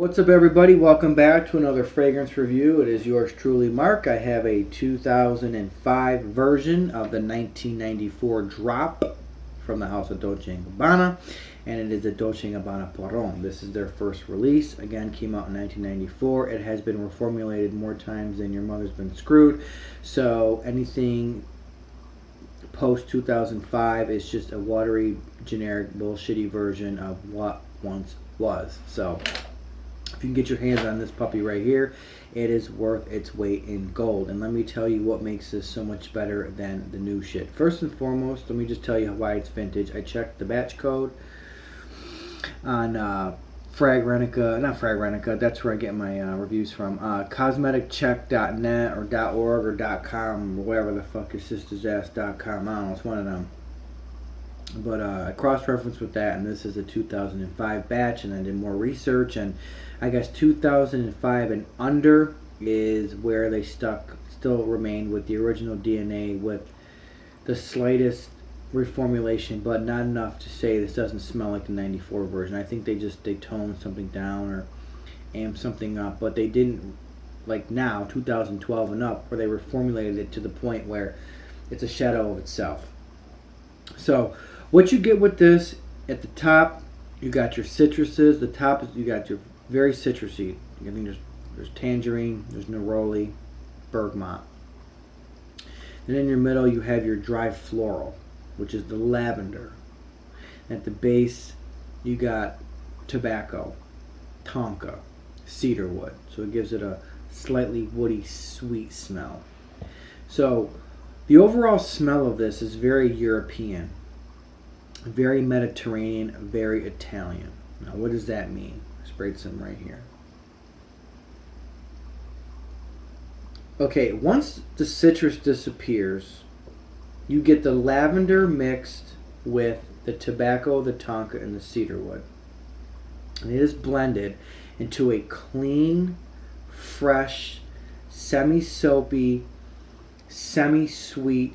What's up, everybody? Welcome back to another fragrance review. It is yours truly, Mark. I have a 2005 version of the 1994 drop from the house of Dolce & Gabbana, and it is the Dolce & Gabbana Homme. This is their first release. Again, came out in 1994. It has been reformulated more times than your mother's been screwed. So anything post 2005 is just a watery, generic, bullshitty version of what once was. So if you can get your hands on this puppy right here, it is worth its weight in gold. And let me tell you what makes this so much better than the new shit. First and foremost, let me just tell you why it's vintage. I checked the batch code on Fragrantica, not Fragrantica, that's where I get my reviews from. Cosmeticcheck.net or .org or .com or whatever the fuck your sister's ass.com. I don't know, it's one of them. But I cross-referenced with that, and this is a 2005 batch, and I did more research, and I guess 2005 and under is where they still remained with the original DNA with the slightest reformulation, but not enough to say this doesn't smell like the 94 version. I think they toned something down or amped something up, but they didn't, like now, 2012 and up, where they reformulated it to the point where it's a shadow of itself. So what you get with this, at the top, you got your citruses. The top is, you got your very citrusy. I think there's tangerine, there's neroli, bergamot. And in your middle, you have your dry floral, which is the lavender. At the base, you got tobacco, tonka, cedarwood. So it gives it a slightly woody, sweet smell. So the overall smell of this is very European, very Mediterranean, very Italian. Now, what does that mean? I sprayed some right here. Okay, once the citrus disappears, you get the lavender mixed with the tobacco, the tonka, and the cedarwood. And it is blended into a clean, fresh, semi-soapy, semi-sweet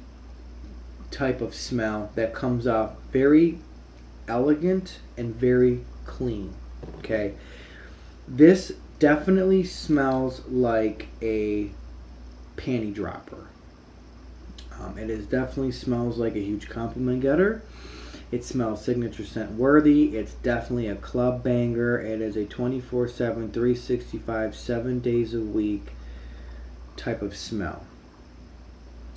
type of smell that comes off very elegant and very clean. Okay, this definitely smells like a panty dropper. It definitely smells like a huge compliment getter. It smells signature scent worthy. It's definitely a club banger. It is a 24/7, 365, 7 days a week type of smell.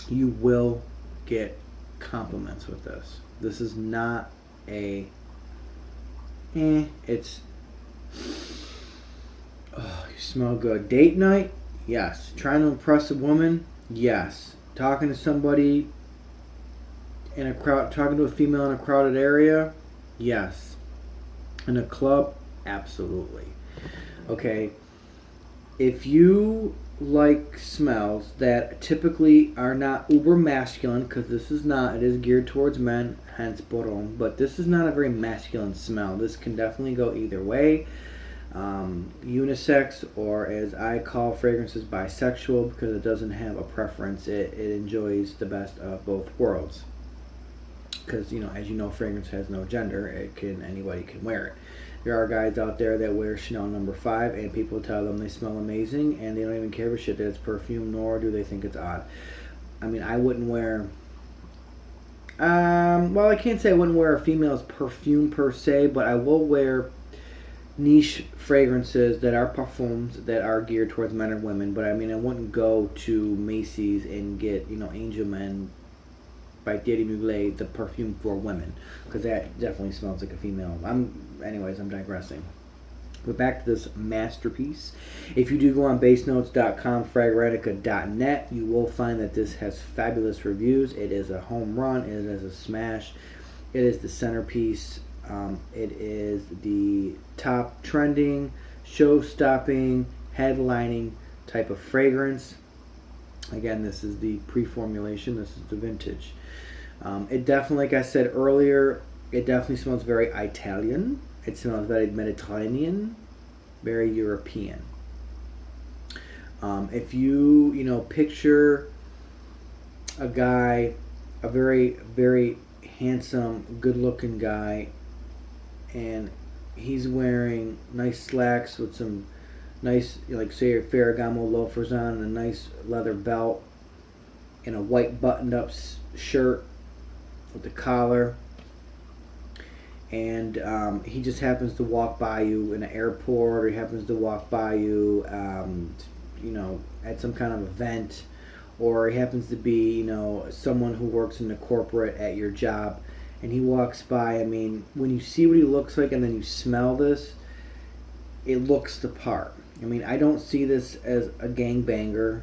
You will get compliments with this. This is not a it's oh, you smell good. Date night? Yes. Trying to impress a woman? Yes. Talking to somebody in a crowd, talking to a female in a crowded area? Yes. In a club? Absolutely. Okay. If you like smells that typically are not uber masculine, because this is not, it is geared towards men, hence Homme, but this is not a very masculine smell. This can definitely go either way, unisex, or as I call fragrances, bisexual, because it doesn't have a preference. It enjoys the best of both worlds, because as you know, fragrance has no gender. Anybody can wear it. There are guys out there that wear Chanel No. 5 and people tell them they smell amazing and they don't even care for shit that it's perfume, nor do they think it's odd. I mean, I wouldn't wear, well, I can't say I wouldn't wear a female's perfume per se, but I will wear niche fragrances that are parfums that are geared towards men or women. But I mean, I wouldn't go to Macy's and get, Angel Men by Thierry Mugler, the perfume for women, because that definitely smells like a female. Anyways, I'm digressing. But back to this masterpiece. If you do go on basenotes.com, fragrantica.net, you will find that this has fabulous reviews. It is a home run. It is a smash. It is the centerpiece. It is the top trending, show-stopping, headlining type of fragrance. Again, this is the pre-formulation. This is the vintage. It definitely, like I said earlier, it definitely smells very Italian. It smells very Mediterranean, very European. If you picture a guy, a very, very handsome, good-looking guy, and he's wearing nice slacks with some nice, like say, Ferragamo loafers on, and a nice leather belt, and a white buttoned-up shirt with the collar. And he just happens to walk by you in an airport, or he happens to walk by you, at some kind of event, or he happens to be, someone who works in the corporate at your job, and he walks by. I mean, when you see what he looks like and then you smell this, it looks the part. I mean, I don't see this as a gangbanger.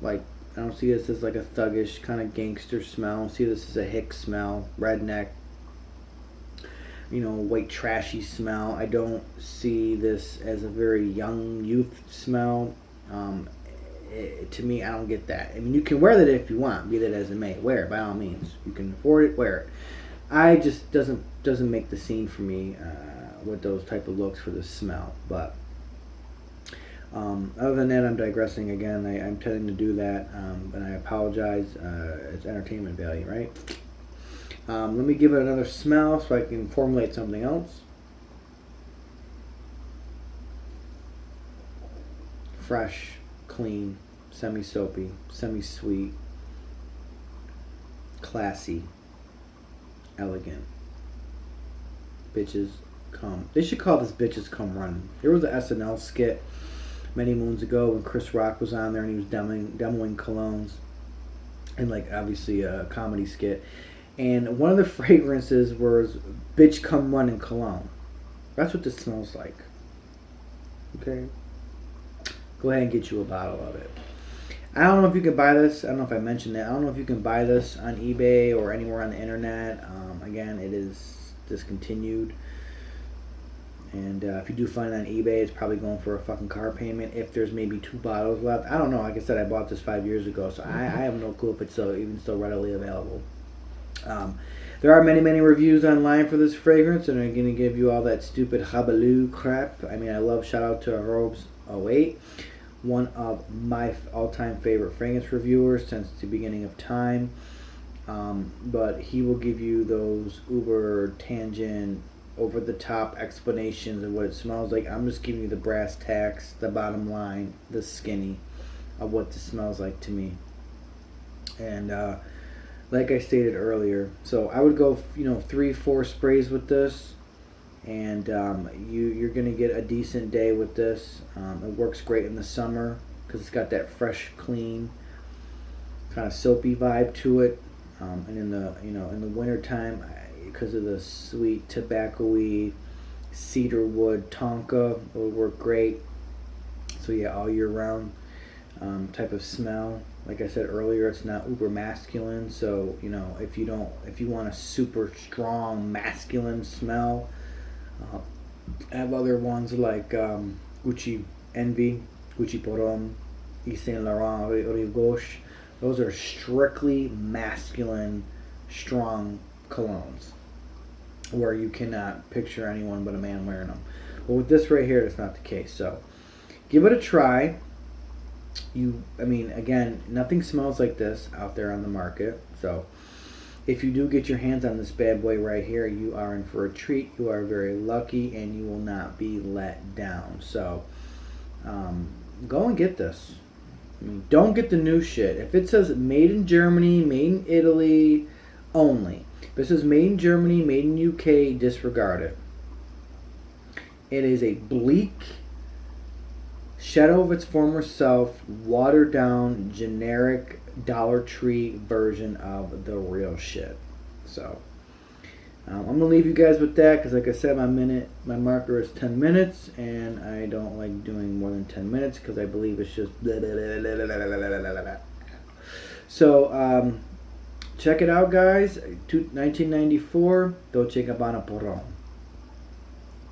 Like, I don't see this as like a thuggish kind of gangster smell. I don't see this as a hick smell, redneck, white trashy smell. I don't see this as a very young youth smell. To me, I don't get that. I mean, you can wear that if you want, be that as it may. Wear it by all means. You can afford it, wear it. I just doesn't make the scene for me with those type of looks for the smell. But other than that, I'm digressing again. I'm tending to do that, and I apologize. It's entertainment value, right? Let me give it another smell so I can formulate something else. Fresh, clean, semi-soapy, semi-sweet, classy, elegant. Bitches come. They should call this Bitches Come Running. There was an SNL skit many moons ago when Chris Rock was on there and he was demoing colognes, and like obviously a comedy skit. And one of the fragrances was Bitch Come Running cologne. That's what this smells like. Okay? Go ahead and get you a bottle of it. I don't know if you can buy this. I don't know if I mentioned that. I don't know if you can buy this on eBay or anywhere on the internet. Again, it is discontinued. And if you do find it on eBay, it's probably going for a fucking car payment. If there's maybe 2 bottles left. I don't know. Like I said, I bought this 5 years ago, so I have no clue if it's even still readily available. There are many reviews online for this fragrance, and I'm going to give you all that stupid habaloo crap. I mean, I love, shout out to Robes 08, one of my all-time favorite fragrance reviewers since the beginning of time. But he will give you those uber tangent, over-the-top explanations of what it smells like. I'm just giving you the brass tacks, the bottom line, the skinny of what this smells like to me. And like I stated earlier, so I would go 3-4 sprays with this, and you're gonna get a decent day with this. It works great in the summer because it's got that fresh, clean, kind of soapy vibe to it, and in the wintertime, because of the sweet tobacco-y cedar wood tonka, it would work great. So yeah, all year round type of smell. Like I said earlier, it's not uber masculine, so if you want a super strong masculine smell, I have other ones like Gucci Envy, Gucci Homme, Yves Saint Laurent Rive Gauche. Those are strictly masculine, strong colognes, where you cannot picture anyone but a man wearing them. But with this right here, that's not the case. So give it a try. Again, nothing smells like this out there on the market. So if you do get your hands on this bad boy right here, you are in for a treat. You are very lucky, and you will not be let down. So go and get this. Don't get the new shit. If it says made in Germany, made in Italy only. If it says made in Germany, made in UK, disregard it. It is a bleak, shadow of its former self, watered down, generic Dollar Tree version of the real shit. So I'm gonna leave you guys with that because, like I said, my marker is 10 minutes, and I don't like doing more than 10 minutes because I believe it's just blah, blah, blah, blah, blah, blah, blah, blah, blah. So check it out, guys. 1994 Dolce Gabbana Pour Homme.